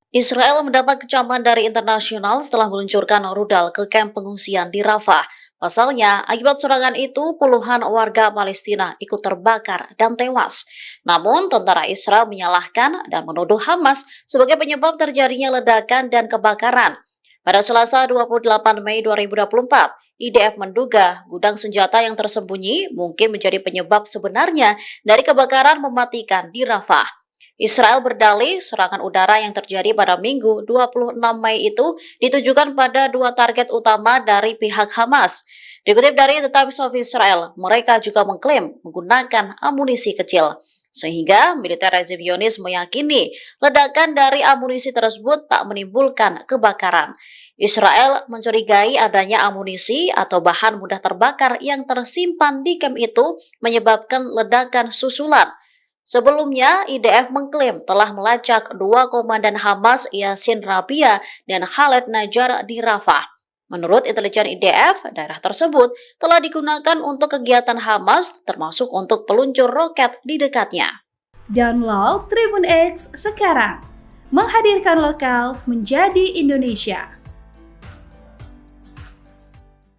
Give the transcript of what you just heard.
Israel mendapat kecaman dari internasional setelah meluncurkan rudal ke kamp pengungsian di Rafah. Pasalnya, akibat serangan itu, puluhan warga Palestina ikut terbakar dan tewas. Namun, tentara Israel menyalahkan dan menuduh Hamas sebagai penyebab terjadinya ledakan dan kebakaran. Pada Selasa 28 Mei 2024, IDF menduga gudang senjata yang tersembunyi mungkin menjadi penyebab sebenarnya dari kebakaran mematikan di Rafah. Israel berdalih serangan udara yang terjadi pada Minggu 26 Mei itu ditujukan pada dua target utama dari pihak Hamas. Dikutip dari The Times of Israel, mereka juga mengklaim menggunakan amunisi kecil. Sehingga militer rezim Zionis meyakini ledakan dari amunisi tersebut tak menimbulkan kebakaran. Israel mencurigai adanya amunisi atau bahan mudah terbakar yang tersimpan di kamp itu menyebabkan ledakan susulan. Sebelumnya, IDF mengklaim telah melacak dua komandan Hamas Yassin Rabia dan Khaled Najjar di Rafah. Menurut intelijen IDF, daerah tersebut telah digunakan untuk kegiatan Hamas termasuk untuk peluncur roket di dekatnya. Download Tribun X sekarang, menghadirkan lokal menjadi Indonesia.